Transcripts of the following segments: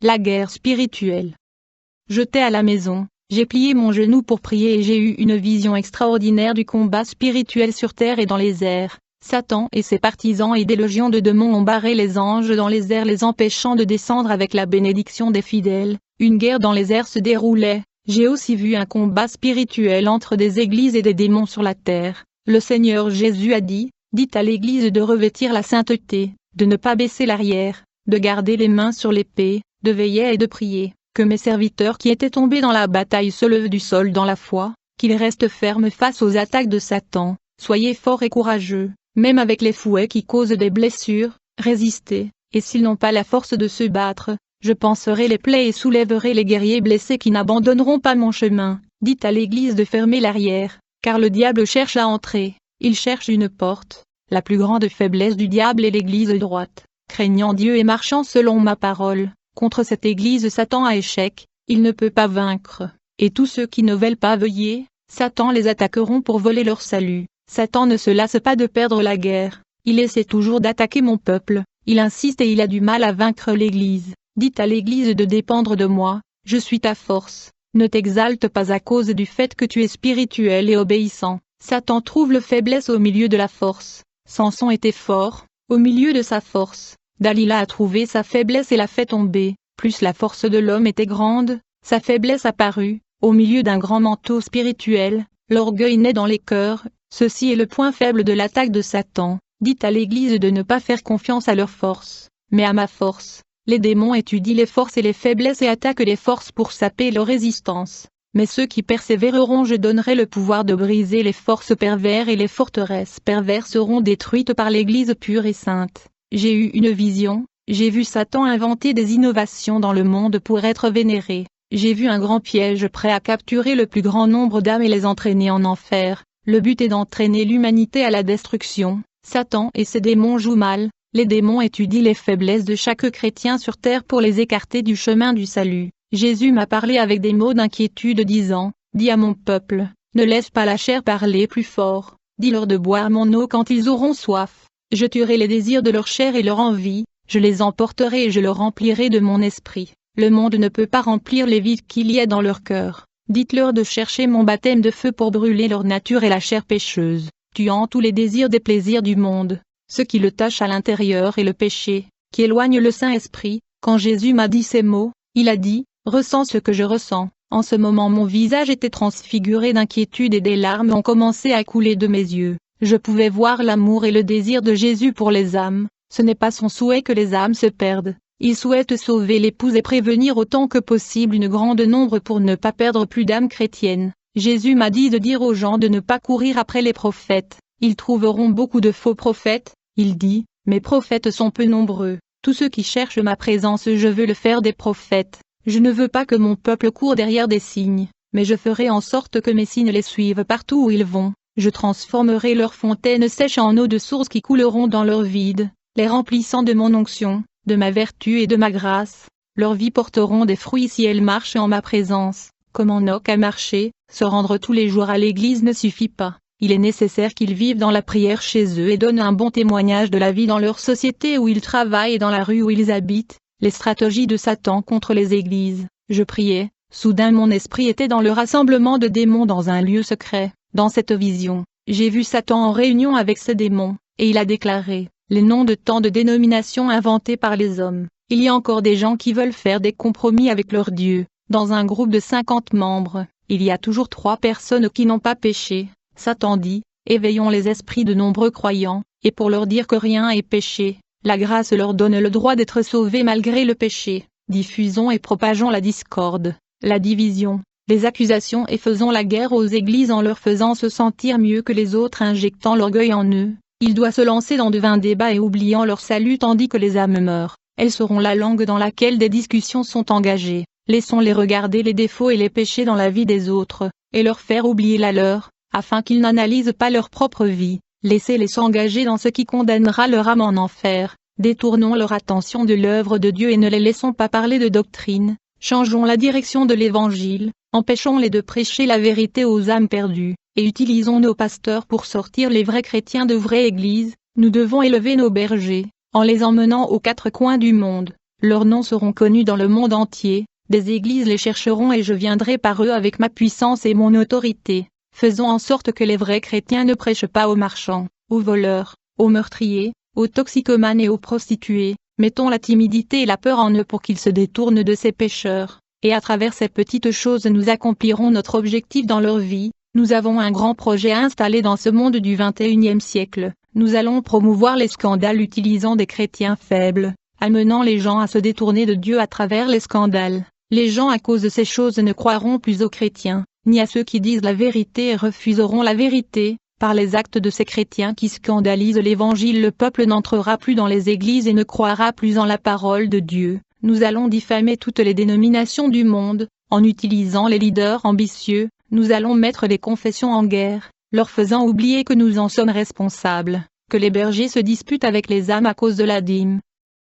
La guerre spirituelle. J'étais à la maison, j'ai plié mon genou pour prier et j'ai eu une vision extraordinaire du combat spirituel sur terre et dans les airs. Satan et ses partisans et des légions de démons ont barré les anges dans les airs, les empêchant de descendre avec la bénédiction des fidèles. Une guerre dans les airs se déroulait. J'ai aussi vu un combat spirituel entre des églises et des démons sur la terre. Le Seigneur Jésus a dit, dites à l'église de revêtir la sainteté, de ne pas baisser l'arrière, de garder les mains sur l'épée, de veiller et de prier, que mes serviteurs qui étaient tombés dans la bataille se lèvent du sol dans la foi, qu'ils restent fermes face aux attaques de Satan. Soyez forts et courageux, même avec les fouets qui causent des blessures, résistez, et s'ils n'ont pas la force de se battre, je panserai les plaies et soulèverai les guerriers blessés qui n'abandonneront pas mon chemin. Dites à l'église de fermer l'arrière, car le diable cherche à entrer, il cherche une porte. La plus grande faiblesse du diable est l'église droite, craignant Dieu et marchant selon ma parole. Contre cette église Satan a échec, il ne peut pas vaincre, et tous ceux qui ne veulent pas veiller, Satan les attaqueront pour voler leur salut. Satan ne se lasse pas de perdre la guerre, il essaie toujours d'attaquer mon peuple, il insiste et il a du mal à vaincre l'église. Dites à l'église de dépendre de moi, je suis ta force, ne t'exalte pas à cause du fait que tu es spirituel et obéissant. Satan trouve la faiblesse au milieu de la force. Samson était fort, au milieu de sa force. Dalila a trouvé sa faiblesse et l'a fait tomber. Plus la force de l'homme était grande, sa faiblesse apparut, au milieu d'un grand manteau spirituel. L'orgueil naît dans les cœurs, ceci est le point faible de l'attaque de Satan. Dites à l'église de ne pas faire confiance à leur force, mais à ma force. Les démons étudient les forces et les faiblesses et attaquent les forces pour saper leur résistance. Mais ceux qui persévéreront, je donnerai le pouvoir de briser les forces perverses et les forteresses perverses seront détruites par l'Église pure et sainte. J'ai eu une vision, j'ai vu Satan inventer des innovations dans le monde pour être vénéré. J'ai vu un grand piège prêt à capturer le plus grand nombre d'âmes et les entraîner en enfer. Le but est d'entraîner l'humanité à la destruction. Satan et ses démons jouent mal. Les démons étudient les faiblesses de chaque chrétien sur terre pour les écarter du chemin du salut. Jésus m'a parlé avec des mots d'inquiétude disant, dis à mon peuple, ne laisse pas la chair parler plus fort, dis-leur de boire mon eau quand ils auront soif. Je tuerai les désirs de leur chair et leur envie, je les emporterai et je leur remplirai de mon esprit. Le monde ne peut pas remplir les vides qu'il y a dans leur cœur. Dites-leur de chercher mon baptême de feu pour brûler leur nature et la chair pécheuse, tuant tous les désirs des plaisirs du monde. Ce qui le tâche à l'intérieur est le péché, qui éloigne le Saint-Esprit. Quand Jésus m'a dit ces mots, il a dit, ressens ce que je ressens. En ce moment mon visage était transfiguré d'inquiétude et des larmes ont commencé à couler de mes yeux. Je pouvais voir l'amour et le désir de Jésus pour les âmes. Ce n'est pas son souhait que les âmes se perdent. Il souhaite sauver l'épouse et prévenir autant que possible une grande nombre pour ne pas perdre plus d'âmes chrétiennes. Jésus m'a dit de dire aux gens de ne pas courir après les prophètes. Ils trouveront beaucoup de faux prophètes. Il dit, mes prophètes sont peu nombreux, tous ceux qui cherchent ma présence je veux le faire des prophètes, je ne veux pas que mon peuple court derrière des signes, mais je ferai en sorte que mes signes les suivent partout où ils vont, je transformerai leurs fontaines sèches en eau de source qui couleront dans leur vide, les remplissant de mon onction, de ma vertu et de ma grâce, leurs vies porteront des fruits si elles marchent en ma présence, comme Enoch a marché, se rendre tous les jours à l'église ne suffit pas. Il est nécessaire qu'ils vivent dans la prière chez eux et donnent un bon témoignage de la vie dans leur société où ils travaillent et dans la rue où ils habitent. Les stratégies de Satan contre les églises. Je priais, soudain mon esprit était dans le rassemblement de démons dans un lieu secret. Dans cette vision, j'ai vu Satan en réunion avec ces démons, et il a déclaré, les noms de tant de dénominations inventées par les hommes. Il y a encore des gens qui veulent faire des compromis avec leur Dieu. Dans un groupe de 50 membres, il y a toujours 3 personnes qui n'ont pas péché. Satan dit, éveillons les esprits de nombreux croyants, et pour leur dire que rien est péché, la grâce leur donne le droit d'être sauvés malgré le péché. Diffusons et propageons la discorde, la division, les accusations et faisons la guerre aux églises en leur faisant se sentir mieux que les autres injectant l'orgueil en eux. Il doit se lancer dans de vains débats et oubliant leur salut tandis que les âmes meurent. Elles seront la langue dans laquelle des discussions sont engagées. Laissons-les regarder les défauts et les péchés dans la vie des autres, et leur faire oublier la leur. Afin qu'ils n'analysent pas leur propre vie, laissez-les s'engager dans ce qui condamnera leur âme en enfer, détournons leur attention de l'œuvre de Dieu et ne les laissons pas parler de doctrine, changeons la direction de l'Évangile, empêchons-les de prêcher la vérité aux âmes perdues, et utilisons nos pasteurs pour sortir les vrais chrétiens de vraies églises. Nous devons élever nos bergers, en les emmenant aux 4 coins du monde. leurs noms seront connus dans le monde entier, des églises les chercheront et je viendrai par eux avec ma puissance et mon autorité. Faisons en sorte que les vrais chrétiens ne prêchent pas aux marchands, aux voleurs, aux meurtriers, aux toxicomanes et aux prostituées. Mettons la timidité et la peur en eux pour qu'ils se détournent de ces pécheurs, et à travers ces petites choses nous accomplirons notre objectif dans leur vie. Nous avons un grand projet installé dans ce monde du XXIe siècle. Nous allons promouvoir les scandales utilisant des chrétiens faibles, amenant les gens à se détourner de Dieu à travers les scandales. Les gens à cause de ces choses ne croiront plus aux chrétiens, ni à ceux qui disent la vérité et refuseront la vérité. Par les actes de ces chrétiens qui scandalisent l'Évangile, le peuple n'entrera plus dans les églises et ne croira plus en la parole de Dieu. Nous allons diffamer toutes les dénominations du monde, en utilisant les leaders ambitieux. Nous allons mettre les confessions en guerre, leur faisant oublier que nous en sommes responsables, que les bergers se disputent avec les âmes à cause de la dîme.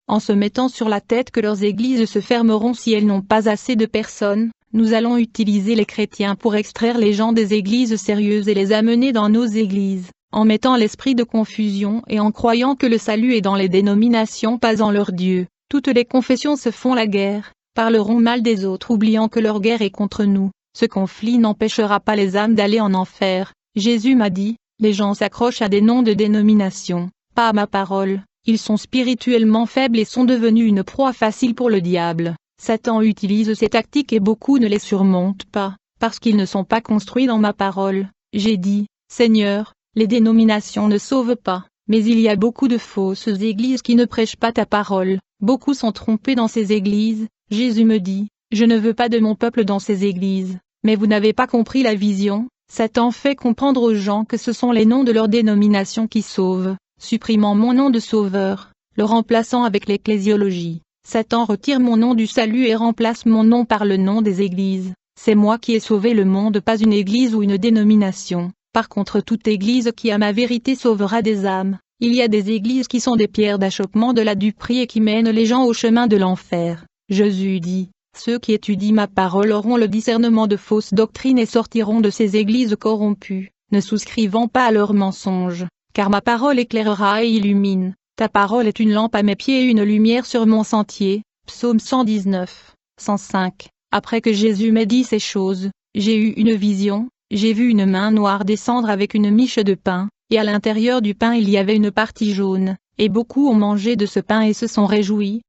En se mettant sur la tête que leurs églises se fermeront si elles n'ont pas assez de personnes, nous allons utiliser les chrétiens pour extraire les gens des églises sérieuses et les amener dans nos églises, en mettant l'esprit de confusion et en croyant que le salut est dans les dénominations pas en leur Dieu. Toutes les confessions se font la guerre, parleront mal des autres oubliant que leur guerre est contre nous. Ce conflit n'empêchera pas les âmes d'aller en enfer. Jésus m'a dit, les gens s'accrochent à des noms de dénominations, pas à ma parole. Ils sont spirituellement faibles et sont devenus une proie facile pour le diable. Satan utilise ces tactiques et beaucoup ne les surmontent pas, parce qu'ils ne sont pas construits dans ma parole. J'ai dit, Seigneur, les dénominations ne sauvent pas, mais il y a beaucoup de fausses églises qui ne prêchent pas ta parole. Beaucoup sont trompés dans ces églises. Jésus me dit, je ne veux pas de mon peuple dans ces églises. Mais vous n'avez pas compris la vision. Satan fait comprendre aux gens que ce sont les noms de leur dénomination qui sauvent, supprimant mon nom de sauveur, le remplaçant avec l'ecclésiologie. Satan retire mon nom du salut et remplace mon nom par le nom des églises. C'est moi qui ai sauvé le monde, pas une église ou une dénomination. Par contre, toute église qui a ma vérité sauvera des âmes. Il y a des églises qui sont des pierres d'achoppement de la duperie et qui mènent les gens au chemin de l'enfer. Jésus dit, ceux qui étudient ma parole auront le discernement de fausses doctrines et sortiront de ces églises corrompues, ne souscrivant pas à leurs mensonges, car ma parole éclairera et illumine. Ta parole est une lampe à mes pieds et une lumière sur mon sentier. Psaume 119, 105. Après que Jésus m'ait dit ces choses, j'ai eu une vision, j'ai vu une main noire descendre avec une miche de pain, et à l'intérieur du pain il y avait une partie jaune, et beaucoup ont mangé de ce pain et se sont réjouis.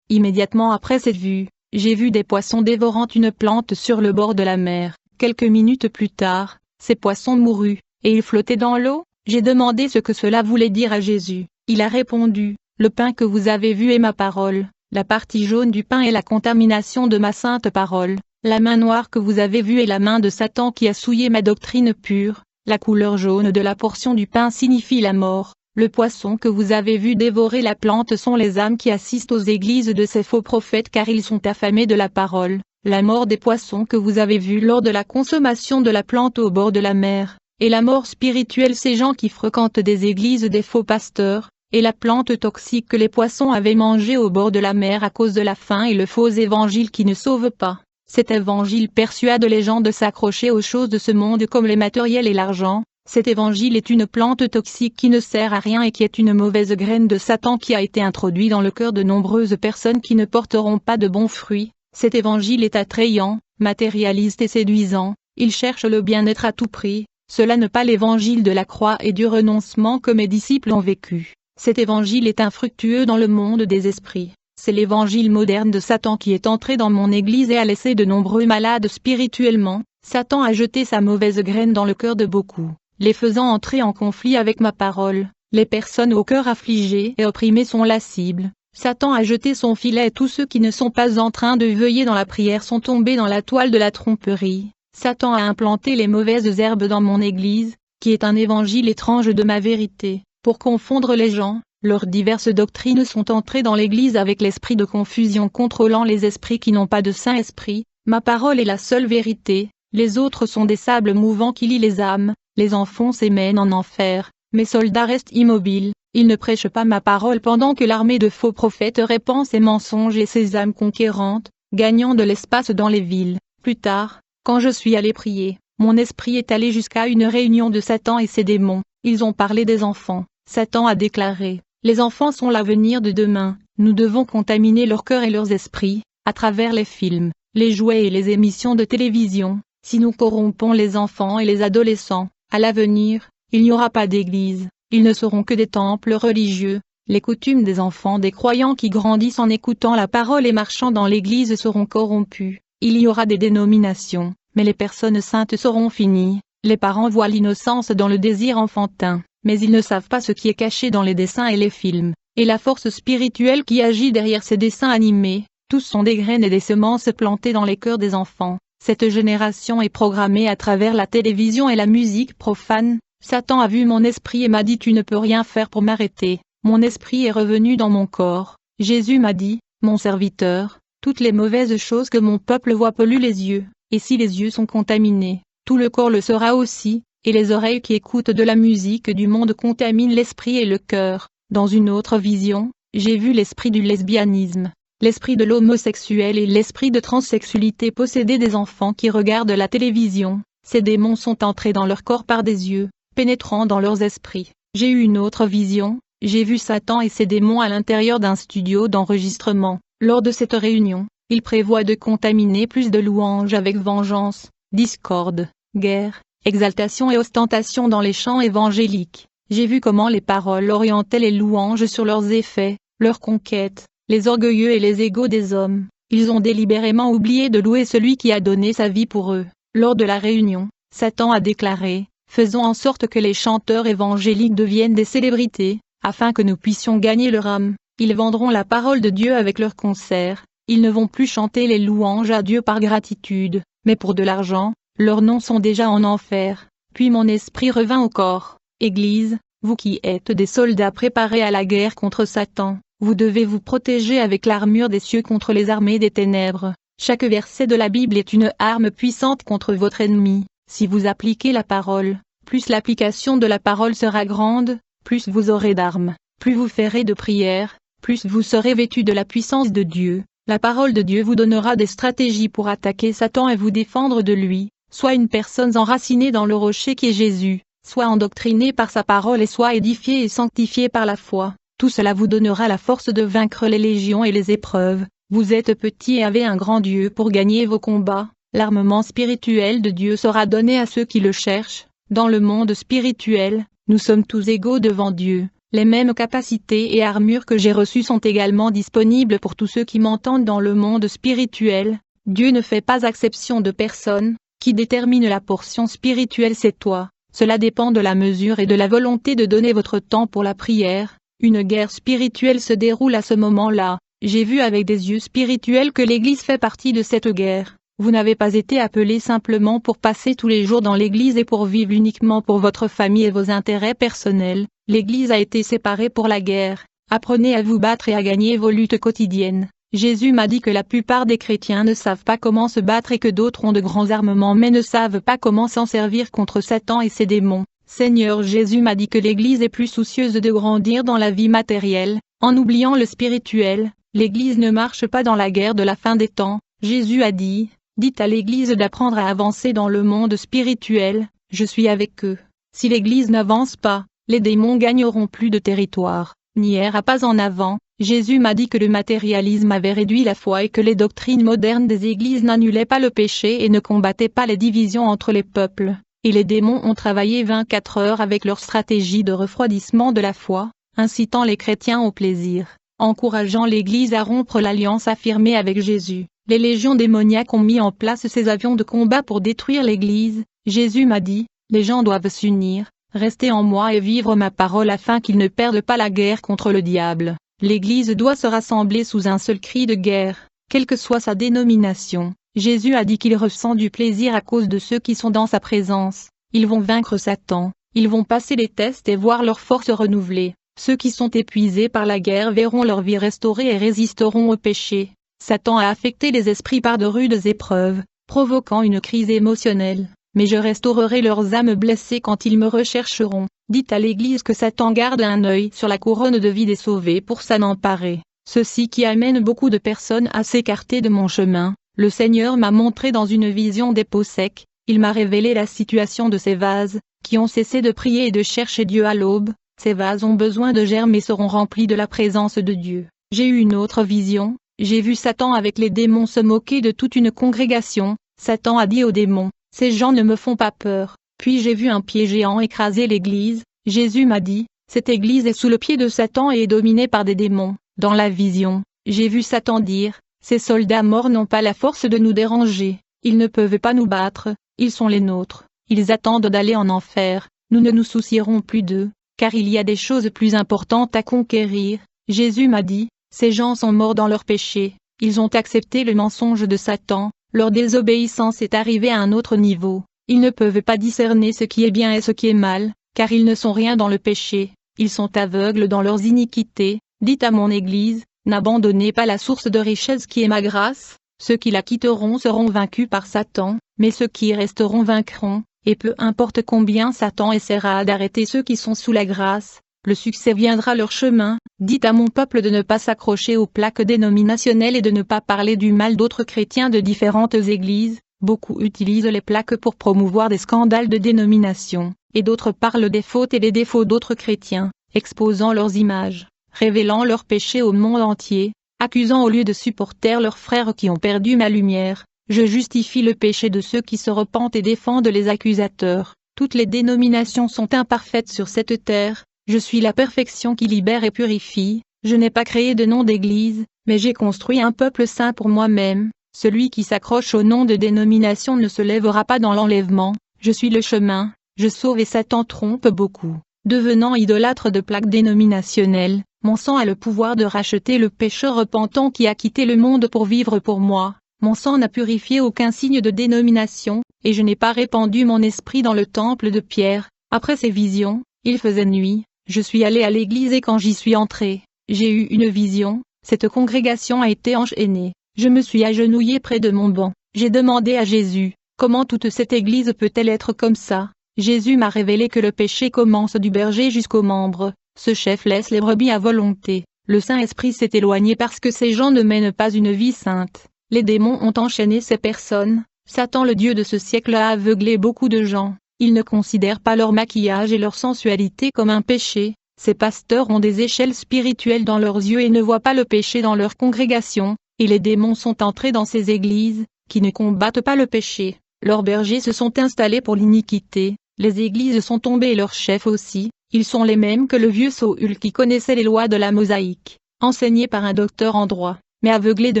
Immédiatement après cette vue, j'ai vu des poissons dévorant une plante sur le bord de la mer. Quelques minutes plus tard, ces poissons mourus, et ils flottaient dans l'eau. J'ai demandé ce que cela voulait dire à Jésus. Il a répondu, le pain que vous avez vu est ma parole, la partie jaune du pain est la contamination de ma sainte parole, la main noire que vous avez vue est la main de Satan qui a souillé ma doctrine pure, la couleur jaune de la portion du pain signifie la mort. Le poisson que vous avez vu dévorer la plante sont les âmes qui assistent aux églises de ces faux prophètes car ils sont affamés de la parole. La mort des poissons que vous avez vus lors de la consommation de la plante au bord de la mer, et la mort spirituelle ces gens qui fréquentent des églises des faux pasteurs, et la plante toxique que les poissons avaient mangée au bord de la mer à cause de la faim et le faux évangile qui ne sauve pas. Cet évangile persuade les gens de s'accrocher aux choses de ce monde comme les matériels et l'argent. Cet évangile est une plante toxique qui ne sert à rien et qui est une mauvaise graine de Satan qui a été introduit dans le cœur de nombreuses personnes qui ne porteront pas de bons fruits. Cet évangile est attrayant, matérialiste et séduisant, il cherche le bien-être à tout prix, cela n'est pas l'évangile de la croix et du renoncement que mes disciples ont vécu. Cet évangile est infructueux dans le monde des esprits. C'est l'évangile moderne de Satan qui est entré dans mon église et a laissé de nombreux malades spirituellement. Satan a jeté sa mauvaise graine dans le cœur de beaucoup, les faisant entrer en conflit avec ma parole. Les personnes au cœur affligé et opprimées sont la cible. Satan a jeté son filet et tous ceux qui ne sont pas en train de veiller dans la prière sont tombés dans la toile de la tromperie. Satan a implanté les mauvaises herbes dans mon église, qui est un évangile étrange de ma vérité, pour confondre les gens. Leurs diverses doctrines sont entrées dans l'église avec l'esprit de confusion contrôlant les esprits qui n'ont pas de Saint-Esprit. Ma parole est la seule vérité, les autres sont des sables mouvants qui lient les âmes, les enfoncent et mènent en enfer. Mes soldats restent immobiles, ils ne prêchent pas ma parole pendant que l'armée de faux prophètes répand ses mensonges et ses âmes conquérantes, gagnant de l'espace dans les villes. Plus tard, quand je suis allé prier, mon esprit est allé jusqu'à une réunion de Satan et ses démons, ils ont parlé des enfants. Satan a déclaré, les enfants sont l'avenir de demain, Nous devons contaminer leur cœur et leurs esprits, à travers les films, les jouets et les émissions de télévision. Si nous corrompons les enfants et les adolescents, à l'avenir, il n'y aura pas d'église, ils ne seront que des temples religieux. Les coutumes des enfants des croyants qui grandissent en écoutant la parole et marchant dans l'église seront corrompues. Il y aura des dénominations, mais les personnes saintes seront finies. Les parents voient l'innocence dans le désir enfantin, mais ils ne savent pas ce qui est caché dans les dessins et les films, et la force spirituelle qui agit derrière ces dessins animés. Tous sont des graines et des semences plantées dans les cœurs des enfants. Cette génération est programmée à travers la télévision et la musique profane. Satan a vu mon esprit et m'a dit: tu ne peux rien faire pour m'arrêter. Mon esprit est revenu dans mon corps. Jésus m'a dit: mon serviteur, toutes les mauvaises choses que mon peuple voit polluent les yeux, et si les yeux sont contaminés, tout le corps le sera aussi, et les oreilles qui écoutent de la musique du monde contaminent l'esprit et le cœur. Dans une autre vision, j'ai vu l'esprit du lesbianisme, l'esprit de l'homosexuel et l'esprit de transsexualité posséder des enfants qui regardent la télévision. Ces démons sont entrés dans leur corps par des yeux, pénétrant dans leurs esprits. J'ai eu une autre vision, j'ai vu Satan et ses démons à l'intérieur d'un studio d'enregistrement. Lors de cette réunion, il prévoit de contaminer plus de louanges avec vengeance, discorde, guerre, exaltation et ostentation dans les chants évangéliques. J'ai vu comment les paroles orientaient les louanges sur leurs effets, leurs conquêtes, les orgueilleux et les égaux des hommes. Ils ont délibérément oublié de louer celui qui a donné sa vie pour eux. Lors de la réunion, Satan a déclaré: faisons en sorte que les chanteurs évangéliques deviennent des célébrités, afin que nous puissions gagner leur âme. Ils vendront la parole de Dieu avec leurs concerts. Ils ne vont plus chanter les louanges à Dieu par gratitude, mais pour de l'argent. Leurs noms sont déjà en enfer. Puis mon esprit revint au corps. Église, vous qui êtes des soldats préparés à la guerre contre Satan, vous devez vous protéger avec l'armure des cieux contre les armées des ténèbres. Chaque verset de la Bible est une arme puissante contre votre ennemi. Si vous appliquez la parole, plus l'application de la parole sera grande, plus vous aurez d'armes, plus vous ferez de prières, plus vous serez vêtus de la puissance de Dieu. La parole de Dieu vous donnera des stratégies pour attaquer Satan et vous défendre de lui. Soit une personne enracinée dans le rocher qui est Jésus, soit endoctrinée par sa parole et soit édifiée et sanctifiée par la foi. Tout cela vous donnera la force de vaincre les légions et les épreuves. Vous êtes petits et avez un grand Dieu pour gagner vos combats. L'armement spirituel de Dieu sera donné à ceux qui le cherchent. Dans le monde spirituel, nous sommes tous égaux devant Dieu. Les mêmes capacités et armures que j'ai reçues sont également disponibles pour tous ceux qui m'entendent dans le monde spirituel. Dieu ne fait pas exception de personne. Qui détermine la portion spirituelle, c'est toi. Cela dépend de la mesure et de la volonté de donner votre temps pour la prière. Une guerre spirituelle se déroule à ce moment-là. J'ai vu avec des yeux spirituels que l'Église fait partie de cette guerre. Vous n'avez pas été appelés simplement pour passer tous les jours dans l'Église et pour vivre uniquement pour votre famille et vos intérêts personnels. L'Église a été séparée pour la guerre. Apprenez à vous battre et à gagner vos luttes quotidiennes. Jésus m'a dit que la plupart des chrétiens ne savent pas comment se battre et que d'autres ont de grands armements mais ne savent pas comment s'en servir contre Satan et ses démons. Seigneur Jésus m'a dit que l'Église est plus soucieuse de grandir dans la vie matérielle, en oubliant le spirituel. L'Église ne marche pas dans la guerre de la fin des temps. Jésus a dit: dites à l'Église d'apprendre à avancer dans le monde spirituel, je suis avec eux. Si l'Église n'avance pas, les démons gagneront plus de territoire, n'ira pas en avant. Jésus m'a dit que le matérialisme avait réduit la foi et que les doctrines modernes des églises n'annulaient pas le péché et ne combattaient pas les divisions entre les peuples. Et les démons ont travaillé 24 heures avec leur stratégie de refroidissement de la foi, incitant les chrétiens au plaisir, encourageant l'Église à rompre l'alliance affirmée avec Jésus. Les légions démoniaques ont mis en place ces avions de combat pour détruire l'Église. Jésus m'a dit: les gens doivent s'unir, rester en moi et vivre ma parole afin qu'ils ne perdent pas la guerre contre le diable. L'Église doit se rassembler sous un seul cri de guerre, quelle que soit sa dénomination. Jésus a dit qu'il ressent du plaisir à cause de ceux qui sont dans sa présence. Ils vont vaincre Satan, ils vont passer les tests et voir leur force renouvelée. Ceux qui sont épuisés par la guerre verront leur vie restaurée et résisteront au péché. Satan a affecté les esprits par de rudes épreuves, provoquant une crise émotionnelle. Mais je restaurerai leurs âmes blessées quand ils me rechercheront. Dites à l'Église que Satan garde un œil sur la couronne de vie des sauvés pour s'en emparer. Ceci qui amène beaucoup de personnes à s'écarter de mon chemin. Le Seigneur m'a montré dans une vision des pots secs. Il m'a révélé la situation de ces vases, qui ont cessé de prier et de chercher Dieu à l'aube. Ces vases ont besoin de germes et seront remplis de la présence de Dieu. J'ai eu une autre vision, j'ai vu Satan avec les démons se moquer de toute une congrégation. Satan a dit aux démons, « Ces gens ne me font pas peur ». Puis j'ai vu un pied géant écraser l'église. Jésus m'a dit, « Cette église est sous le pied de Satan et est dominée par des démons ». Dans la vision, j'ai vu Satan dire, « Ces soldats morts n'ont pas la force de nous déranger, ils ne peuvent pas nous battre, ils sont les nôtres, ils attendent d'aller en enfer, nous ne nous soucierons plus d'eux, car il y a des choses plus importantes à conquérir. » Jésus m'a dit, « Ces gens sont morts dans leurs péchés, ils ont accepté le mensonge de Satan, leur désobéissance est arrivée à un autre niveau, ils ne peuvent pas discerner ce qui est bien et ce qui est mal, car ils ne sont rien dans le péché, ils sont aveugles dans leurs iniquités. Dites à mon Église, n'abandonnez pas la source de richesse qui est ma grâce, ceux qui la quitteront seront vaincus par Satan, mais ceux qui y resteront vaincront, et peu importe combien Satan essaiera d'arrêter ceux qui sont sous la grâce, le succès viendra leur chemin. Dites à mon peuple de ne pas s'accrocher aux plaques dénominationnelles et de ne pas parler du mal d'autres chrétiens de différentes églises. Beaucoup utilisent les plaques pour promouvoir des scandales de dénomination, et d'autres parlent des fautes et des défauts d'autres chrétiens, exposant leurs images, révélant leurs péchés au monde entier, accusant au lieu de supporter leurs frères qui ont perdu ma lumière. Je justifie le péché de ceux qui se repentent et défendent les accusateurs. Toutes les dénominations sont imparfaites sur cette terre, je suis la perfection qui libère et purifie, je n'ai pas créé de nom d'église, mais j'ai construit un peuple saint pour moi-même. Celui qui s'accroche au nom de dénomination ne se lèvera pas dans l'enlèvement, je suis le chemin, je sauve et Satan trompe beaucoup. Devenant idolâtre de plaques dénominationnelles, mon sang a le pouvoir de racheter le pécheur repentant qui a quitté le monde pour vivre pour moi. Mon sang n'a purifié aucun signe de dénomination, et je n'ai pas répandu mon esprit dans le temple de Pierre. Après ces visions, il faisait nuit, je suis allé à l'église et quand j'y suis entré, j'ai eu une vision, cette congrégation a été enchaînée. Je me suis agenouillé près de mon banc, j'ai demandé à Jésus, comment toute cette église peut-elle être comme ça? Jésus m'a révélé que le péché commence du berger jusqu'aux membres, ce chef laisse les brebis à volonté, le Saint-Esprit s'est éloigné parce que ces gens ne mènent pas une vie sainte, les démons ont enchaîné ces personnes, Satan le Dieu de ce siècle a aveuglé beaucoup de gens, ils ne considèrent pas leur maquillage et leur sensualité comme un péché, ces pasteurs ont des échelles spirituelles dans leurs yeux et ne voient pas le péché dans leur congrégation. Et les démons sont entrés dans ces églises, qui ne combattent pas le péché. Leurs bergers se sont installés pour l'iniquité, les églises sont tombées et leurs chefs aussi, ils sont les mêmes que le vieux Saül qui connaissait les lois de la mosaïque, enseigné par un docteur en droit, mais aveuglé de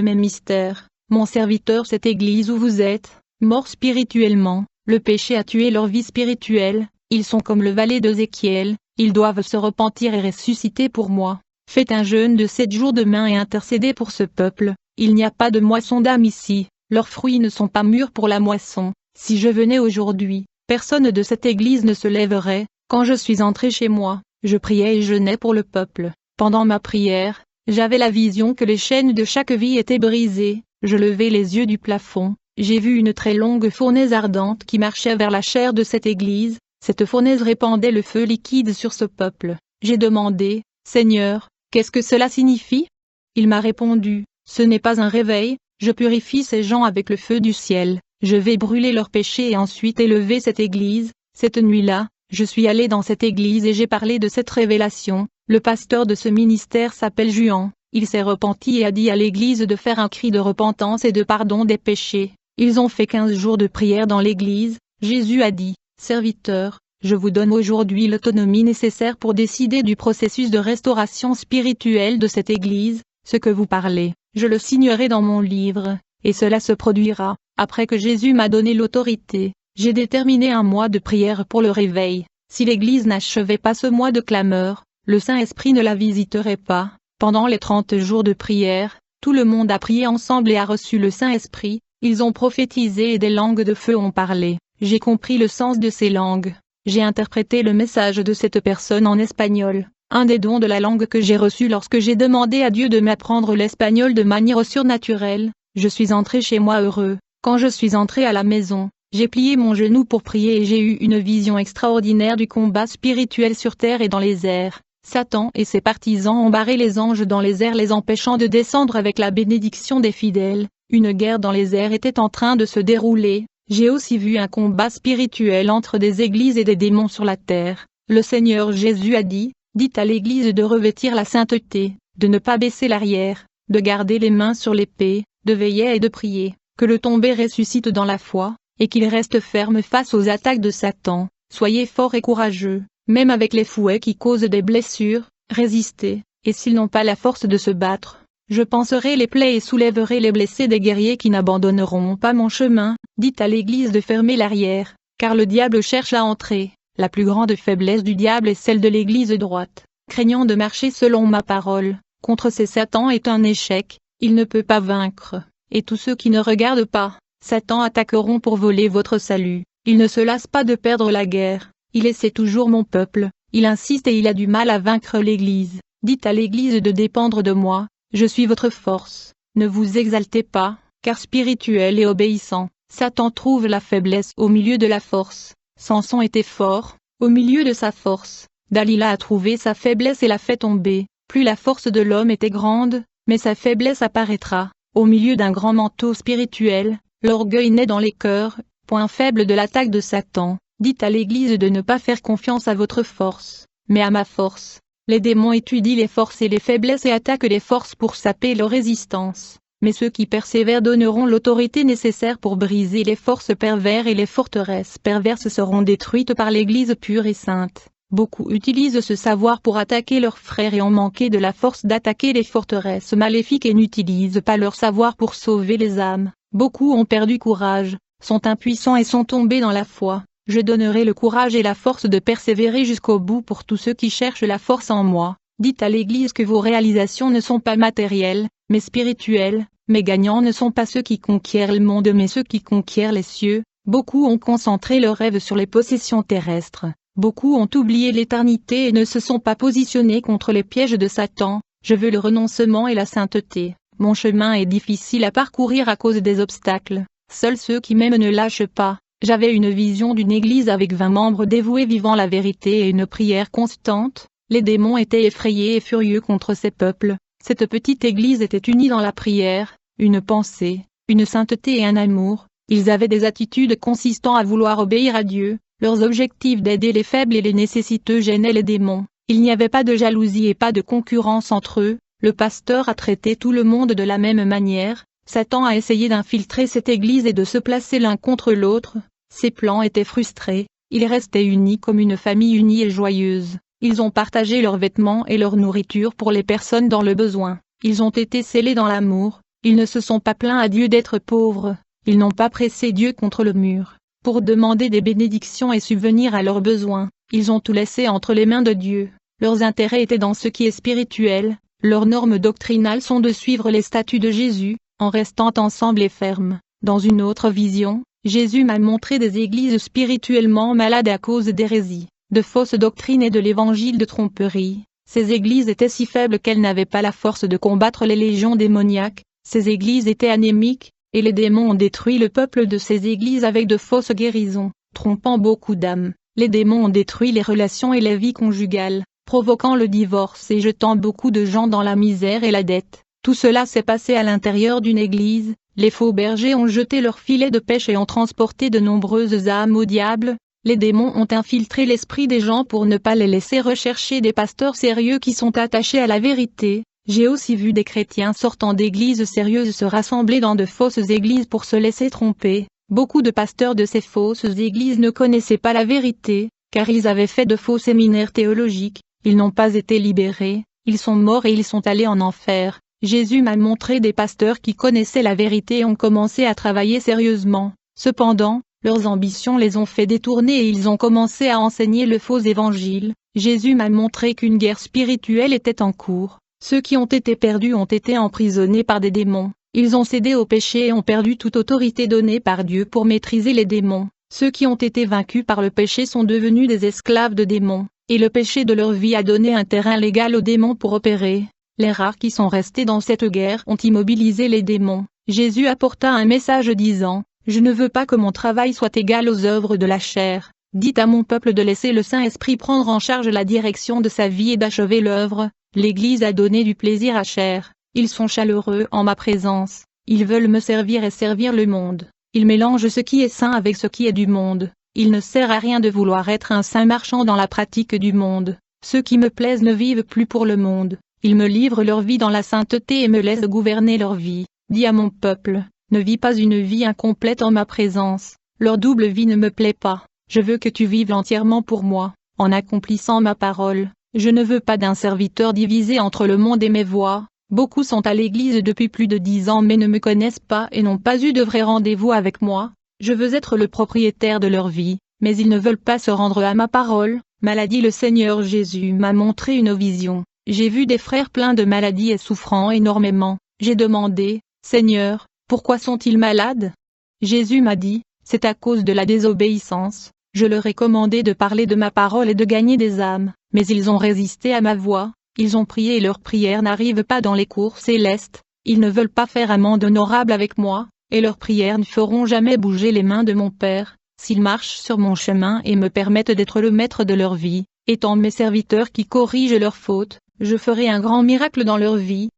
mes mystères. Mon serviteur, cette église où vous êtes, morts spirituellement, le péché a tué leur vie spirituelle, ils sont comme le valet d'Ézéchiel, ils doivent se repentir et ressusciter pour moi. Faites un jeûne de 7 jours demain et intercédez pour ce peuple. Il n'y a pas de moisson d'âme ici, leurs fruits ne sont pas mûrs pour la moisson. Si je venais aujourd'hui, personne de cette église ne se lèverait. Quand je suis entré chez moi, je priais et jeûnais pour le peuple. Pendant ma prière, j'avais la vision que les chaînes de chaque vie étaient brisées. Je levai les yeux du plafond, j'ai vu une très longue fournaise ardente qui marchait vers la chair de cette église. Cette fournaise répandait le feu liquide sur ce peuple. J'ai demandé, Seigneur, qu'est-ce que cela signifie? Il m'a répondu, ce n'est pas un réveil, je purifie ces gens avec le feu du ciel, je vais brûler leurs péchés et ensuite élever cette église. Cette nuit-là, je suis allé dans cette église et j'ai parlé de cette révélation. Le pasteur de ce ministère s'appelle Juan, il s'est repenti et a dit à l'église de faire un cri de repentance et de pardon des péchés. Ils ont fait 15 jours de prière dans l'église. Jésus a dit, serviteur, je vous donne aujourd'hui l'autonomie nécessaire pour décider du processus de restauration spirituelle de cette église. Ce que vous parlez, je le signerai dans mon livre, et cela se produira. Après que Jésus m'a donné l'autorité, j'ai déterminé un mois de prière pour le réveil. Si l'Église n'achevait pas ce mois de clameur, le Saint-Esprit ne la visiterait pas. Pendant les 30 jours de prière, tout le monde a prié ensemble et a reçu le Saint-Esprit. Ils ont prophétisé et des langues de feu ont parlé. J'ai compris le sens de ces langues. J'ai interprété le message de cette personne en espagnol. Un des dons de la langue que j'ai reçu lorsque j'ai demandé à Dieu de m'apprendre l'espagnol de manière surnaturelle. Je suis entré chez moi heureux. Quand je suis entré à la maison, j'ai plié mon genou pour prier et j'ai eu une vision extraordinaire du combat spirituel sur terre et dans les airs. Satan et ses partisans ont barré les anges dans les airs les empêchant de descendre avec la bénédiction des fidèles. Une guerre dans les airs était en train de se dérouler. J'ai aussi vu un combat spirituel entre des églises et des démons sur la terre. Le Seigneur Jésus a dit, dites à l'Église de revêtir la sainteté, de ne pas baisser l'arrière, de garder les mains sur l'épée, de veiller et de prier, que le tombé ressuscite dans la foi, et qu'il reste ferme face aux attaques de Satan. Soyez forts et courageux, même avec les fouets qui causent des blessures, résistez, et s'ils n'ont pas la force de se battre, je panserai les plaies et soulèverai les blessés des guerriers qui n'abandonneront pas mon chemin. Dites à l'Église de fermer l'arrière, car le diable cherche à entrer. La plus grande faiblesse du diable est celle de l'Église droite. Craignant de marcher selon ma parole, contre ces Satan est un échec, il ne peut pas vaincre. Et tous ceux qui ne regardent pas, Satan attaqueront pour voler votre salut. Il ne se lasse pas de perdre la guerre, il essaie toujours mon peuple, il insiste et il a du mal à vaincre l'Église. Dites à l'Église de dépendre de moi, je suis votre force. Ne vous exaltez pas, car spirituel et obéissant, Satan trouve la faiblesse au milieu de la force. Samson était fort, au milieu de sa force. Dalila a trouvé sa faiblesse et l'a fait tomber. Plus la force de l'homme était grande, mais sa faiblesse apparaîtra. Au milieu d'un grand manteau spirituel, l'orgueil naît dans les cœurs, point faible de l'attaque de Satan. Dites à l'Église de ne pas faire confiance à votre force, mais à ma force. Les démons étudient les forces et les faiblesses et attaquent les forces pour saper leur résistance. Mais ceux qui persévèrent donneront l'autorité nécessaire pour briser les forces perverses et les forteresses perverses seront détruites par l'Église pure et sainte. Beaucoup utilisent ce savoir pour attaquer leurs frères et ont manqué de la force d'attaquer les forteresses maléfiques et n'utilisent pas leur savoir pour sauver les âmes. Beaucoup ont perdu courage, sont impuissants et sont tombés dans la foi. Je donnerai le courage et la force de persévérer jusqu'au bout pour tous ceux qui cherchent la force en moi. Dites à l'Église que vos réalisations ne sont pas matérielles, mais spirituelles. Mes gagnants ne sont pas ceux qui conquièrent le monde mais ceux qui conquièrent les cieux. Beaucoup ont concentré leurs rêves sur les possessions terrestres. Beaucoup ont oublié l'éternité et ne se sont pas positionnés contre les pièges de Satan. Je veux le renoncement et la sainteté. Mon chemin est difficile à parcourir à cause des obstacles. Seuls ceux qui m'aiment ne lâchent pas. J'avais une vision d'une église avec 20 membres dévoués vivant la vérité et une prière constante. Les démons étaient effrayés et furieux contre ces peuples. Cette petite église était unie dans la prière, une pensée, une sainteté et un amour. Ils avaient des attitudes consistant à vouloir obéir à Dieu. Leurs objectifs d'aider les faibles et les nécessiteux gênaient les démons. Il n'y avait pas de jalousie et pas de concurrence entre eux. Le pasteur a traité tout le monde de la même manière. Satan a essayé d'infiltrer cette église et de se placer l'un contre l'autre. Ses plans étaient frustrés. Ils restaient unis comme une famille unie et joyeuse. Ils ont partagé leurs vêtements et leur nourriture pour les personnes dans le besoin. Ils ont été scellés dans l'amour. Ils ne se sont pas plaints à Dieu d'être pauvres. Ils n'ont pas pressé Dieu contre le mur pour demander des bénédictions et subvenir à leurs besoins. Ils ont tout laissé entre les mains de Dieu. Leurs intérêts étaient dans ce qui est spirituel. Leurs normes doctrinales sont de suivre les statuts de Jésus, en restant ensemble et fermes. Dans une autre vision, Jésus m'a montré des églises spirituellement malades à cause d'hérésie, de fausses doctrines et de l'évangile de tromperie. Ces églises étaient si faibles qu'elles n'avaient pas la force de combattre les légions démoniaques. Ces églises étaient anémiques, et les démons ont détruit le peuple de ces églises avec de fausses guérisons, trompant beaucoup d'âmes. Les démons ont détruit les relations et la vie conjugale, provoquant le divorce et jetant beaucoup de gens dans la misère et la dette. Tout cela s'est passé à l'intérieur d'une église. Les faux bergers ont jeté leurs filets de pêche et ont transporté de nombreuses âmes au diable. Les démons ont infiltré l'esprit des gens pour ne pas les laisser rechercher des pasteurs sérieux qui sont attachés à la vérité. J'ai aussi vu des chrétiens sortant d'églises sérieuses se rassembler dans de fausses églises pour se laisser tromper. Beaucoup de pasteurs de ces fausses églises ne connaissaient pas la vérité, car ils avaient fait de faux séminaires théologiques. Ils n'ont pas été libérés, ils sont morts et ils sont allés en enfer. Jésus m'a montré des pasteurs qui connaissaient la vérité et ont commencé à travailler sérieusement. Cependant, leurs ambitions les ont fait détourner et ils ont commencé à enseigner le faux évangile. Jésus m'a montré qu'une guerre spirituelle était en cours. Ceux qui ont été perdus ont été emprisonnés par des démons. Ils ont cédé au péché et ont perdu toute autorité donnée par Dieu pour maîtriser les démons. Ceux qui ont été vaincus par le péché sont devenus des esclaves de démons, et le péché de leur vie a donné un terrain légal aux démons pour opérer. Les rares qui sont restés dans cette guerre ont immobilisé les démons. Jésus apporta un message disant, « Je ne veux pas que mon travail soit égal aux œuvres de la chair. Dites à mon peuple de laisser le Saint-Esprit prendre en charge la direction de sa vie et d'achever l'œuvre. L'Église a donné du plaisir à chair. Ils sont chaleureux en ma présence. Ils veulent me servir et servir le monde. Ils mélangent ce qui est saint avec ce qui est du monde. Il ne sert à rien de vouloir être un saint marchand dans la pratique du monde. Ceux qui me plaisent ne vivent plus pour le monde. Ils me livrent leur vie dans la sainteté et me laissent gouverner leur vie. Dis à mon peuple, ne vis pas une vie incomplète en ma présence, leur double vie ne me plaît pas, je veux que tu vives entièrement pour moi, en accomplissant ma parole. Je ne veux pas d'un serviteur divisé entre le monde et mes voies. Beaucoup sont à l'église depuis plus de 10 ans mais ne me connaissent pas et n'ont pas eu de vrai rendez-vous avec moi. Je veux être le propriétaire de leur vie, mais ils ne veulent pas se rendre à ma parole. Maladie. Le Seigneur Jésus m'a montré une vision. J'ai vu des frères pleins de maladies et souffrant énormément. J'ai demandé, Seigneur, pourquoi sont-ils malades? Jésus m'a dit, c'est à cause de la désobéissance. Je leur ai commandé de parler de ma parole et de gagner des âmes, mais ils ont résisté à ma voix, ils ont prié et leurs prières n'arrivent pas dans les cours célestes, ils ne veulent pas faire amende honorable avec moi, et leurs prières ne feront jamais bouger les mains de mon Père, s'ils marchent sur mon chemin et me permettent d'être le maître de leur vie, étant mes serviteurs qui corrigent leurs fautes, je ferai un grand miracle dans leur vie,